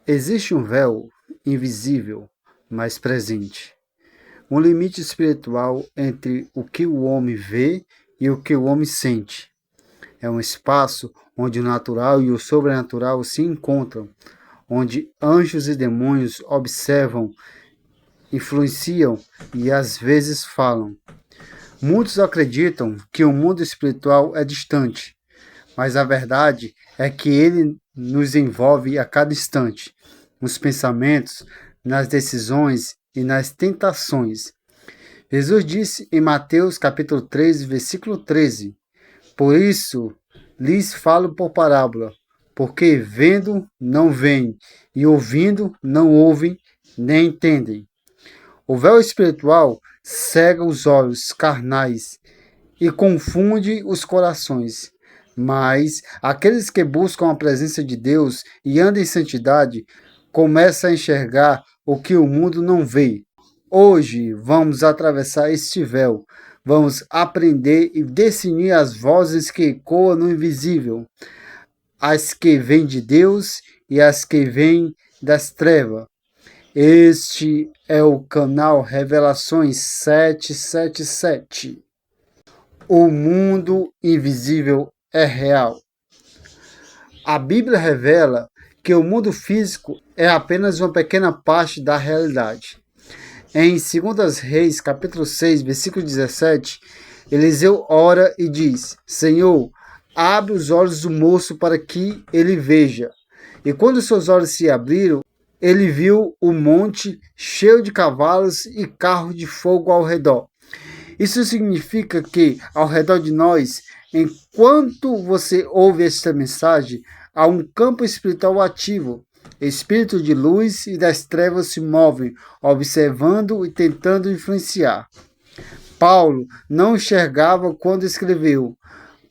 Existe um véu invisível, mas presente. Um limite espiritual entre o que o homem vê e o que o homem sente. É um espaço onde o natural e o sobrenatural se encontram, onde anjos e demônios observam, influenciam e às vezes falam. Muitos acreditam que o mundo espiritual é distante, mas a verdade é que ele nos envolve a cada instante, nos pensamentos, nas decisões e nas tentações. Jesus disse em Mateus capítulo 3, versículo 13: Por isso lhes falo por parábola, porque vendo não veem, e ouvindo não ouvem, nem entendem. O véu espiritual cega os olhos carnais e confunde os corações. Mas aqueles que buscam a presença de Deus e andam em santidade começam a enxergar o que o mundo não vê. Hoje vamos atravessar este véu. Vamos aprender e discernir as vozes que ecoam no invisível, as que vêm de Deus e as que vêm das trevas. Este é o canal Revelações 777. O mundo invisível é real. A Bíblia revela que o mundo físico é apenas uma pequena parte da realidade. Em 2 Reis, capítulo 6, versículo 17, Eliseu ora e diz: Senhor, abre os olhos do moço para que ele veja. E quando seus olhos se abriram, ele viu o monte cheio de cavalos e carros de fogo ao redor. Isso significa que, ao redor de nós, enquanto você ouve esta mensagem, há um campo espiritual ativo. Espíritos de luz e das trevas se movem, observando e tentando influenciar. Paulo não enxergava quando escreveu,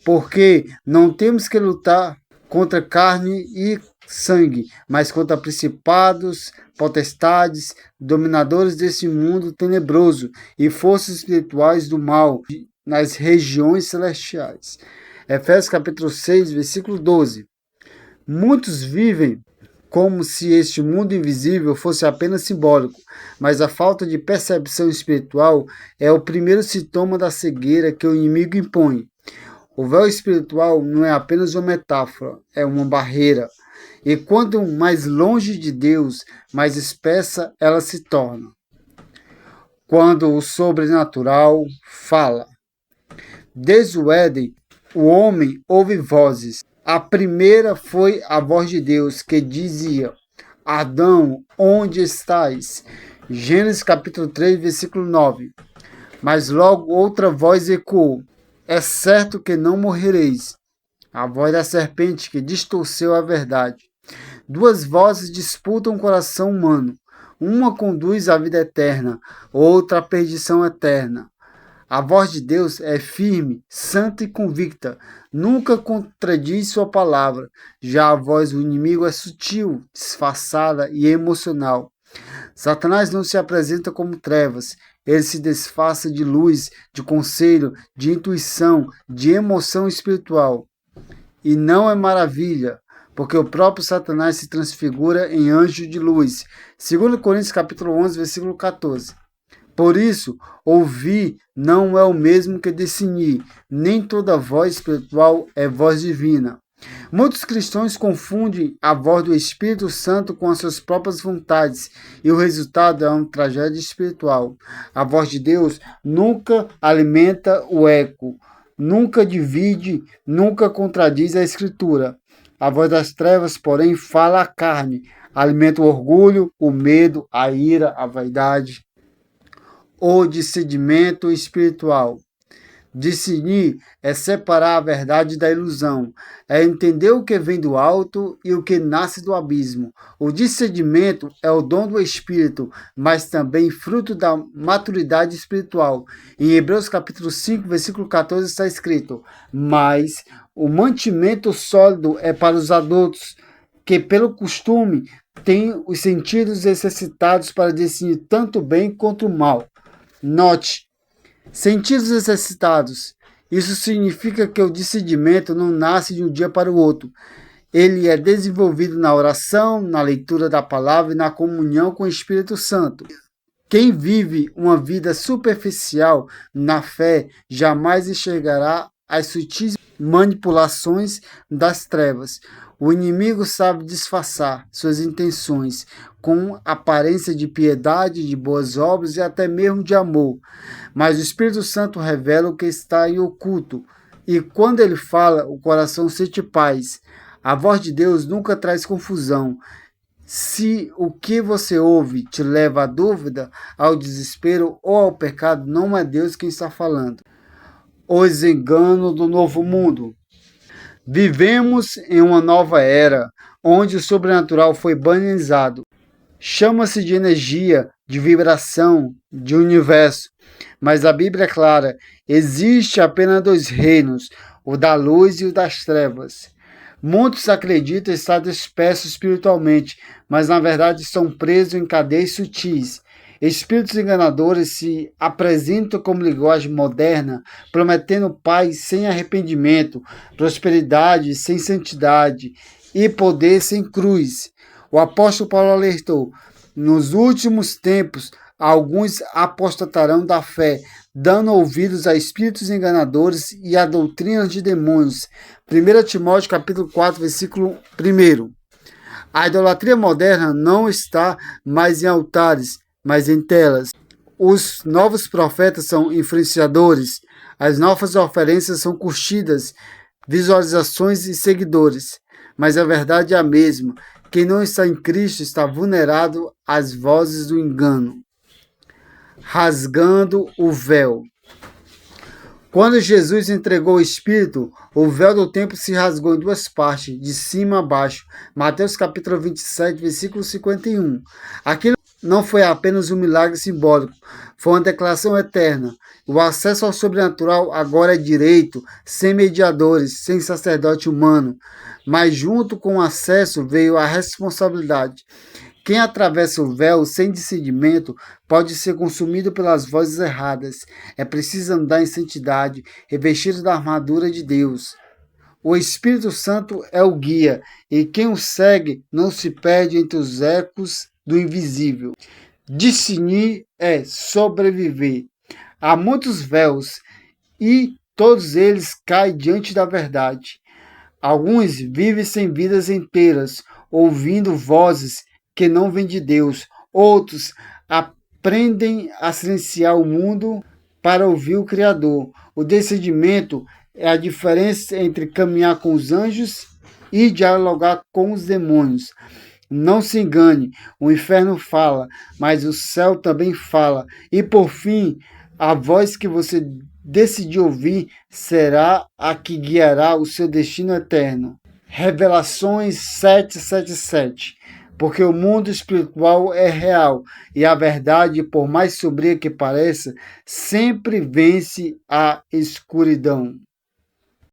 porque não temos que lutar contra carne e sangue, mas contra principados, potestades, dominadores desse mundo tenebroso e forças espirituais do mal nas regiões celestiais. Efésios capítulo 6, versículo 12. Muitos vivem como se este mundo invisível fosse apenas simbólico, mas a falta de percepção espiritual é o primeiro sintoma da cegueira que o inimigo impõe. O véu espiritual não é apenas uma metáfora, é uma barreira. E quanto mais longe de Deus, mais espessa ela se torna. Quando o sobrenatural fala. Desde o Éden, o homem ouve vozes. A primeira foi a voz de Deus que dizia: Adão, onde estás? Gênesis capítulo 3, versículo 9. Mas logo outra voz ecoou: É certo que não morrereis. A voz da serpente que distorceu a verdade. Duas vozes disputam o coração humano. Uma conduz à vida eterna, outra à perdição eterna. A voz de Deus é firme, santa e convicta. Nunca contradiz sua palavra. Já a voz do inimigo é sutil, disfarçada e emocional. Satanás não se apresenta como trevas. Ele se disfarça de luz, de conselho, de intuição, de emoção espiritual. E não é maravilha, porque o próprio Satanás se transfigura em anjo de luz. 2 Coríntios capítulo 11, versículo 14. Por isso, ouvir não é o mesmo que discernir. Nem toda voz espiritual é voz divina. Muitos cristãos confundem a voz do Espírito Santo com as suas próprias vontades, e o resultado é uma tragédia espiritual. A voz de Deus nunca alimenta o eco, nunca divide, nunca contradiz a Escritura. A voz das trevas, porém, fala a carne, alimenta o orgulho, o medo, a ira, a vaidade. O discernimento espiritual. Discernir é separar a verdade da ilusão, é entender o que vem do alto e o que nasce do abismo. O discernimento é o dom do Espírito, mas também fruto da maturidade espiritual. Em Hebreus capítulo 5, versículo 14 está escrito: Mas o mantimento sólido é para os adultos, que pelo costume têm os sentidos exercitados para discernir tanto o bem quanto o mal. Note, sentidos exercitados. Isso significa que o discernimento não nasce de um dia para o outro. Ele é desenvolvido na oração, na leitura da palavra e na comunhão com o Espírito Santo. Quem vive uma vida superficial na fé jamais enxergará as sutis manipulações das trevas. O inimigo sabe disfarçar suas intenções com aparência de piedade, de boas obras e até mesmo de amor. Mas o Espírito Santo revela o que está em oculto. E quando ele fala, o coração sente paz. A voz de Deus nunca traz confusão. Se o que você ouve te leva à dúvida, ao desespero ou ao pecado, não é Deus quem está falando. Os enganos do novo mundo. Vivemos em uma nova era, onde o sobrenatural foi banalizado. Chama-se de energia, de vibração, de universo. Mas a Bíblia é clara, existe apenas dois reinos, o da luz e o das trevas. Muitos acreditam estar dispersos espiritualmente, mas na verdade estão presos em cadeias sutis. Espíritos enganadores se apresentam como linguagem moderna, prometendo paz sem arrependimento, prosperidade sem santidade e poder sem cruz. O apóstolo Paulo alertou: nos últimos tempos, alguns apostatarão da fé, dando ouvidos a espíritos enganadores e a doutrinas de demônios. 1 Timóteo capítulo 4, versículo 1. A idolatria moderna não está mais em altares, mas em telas. Os novos profetas são influenciadores, as novas oferências são curtidas, visualizações e seguidores. Mas a verdade é a mesma. Quem não está em Cristo está vulnerável às vozes do engano. Rasgando o véu. Quando Jesus entregou o Espírito, o véu do templo se rasgou em duas partes, de cima a baixo. Mateus capítulo 27, versículo 51. Aquilo não foi apenas um milagre simbólico, foi uma declaração eterna. O acesso ao sobrenatural agora é direito, sem mediadores, sem sacerdote humano. Mas junto com o acesso veio a responsabilidade. Quem atravessa o véu sem discernimento pode ser consumido pelas vozes erradas. É preciso andar em santidade, revestido da armadura de Deus. O Espírito Santo é o guia, e quem o segue não se perde entre os ecos do invisível. Discernir é sobreviver. Há muitos véus, e todos eles caem diante da verdade. Alguns vivem sem vidas inteiras, ouvindo vozes que não vêm de Deus. Outros aprendem a silenciar o mundo para ouvir o Criador. O discernimento é a diferença entre caminhar com os anjos e dialogar com os demônios. Não se engane, o inferno fala, mas o céu também fala. E por fim, a voz que você decidir ouvir será a que guiará o seu destino eterno. Revelações 7:7. Porque o mundo espiritual é real e a verdade, por mais sombria que pareça, sempre vence a escuridão.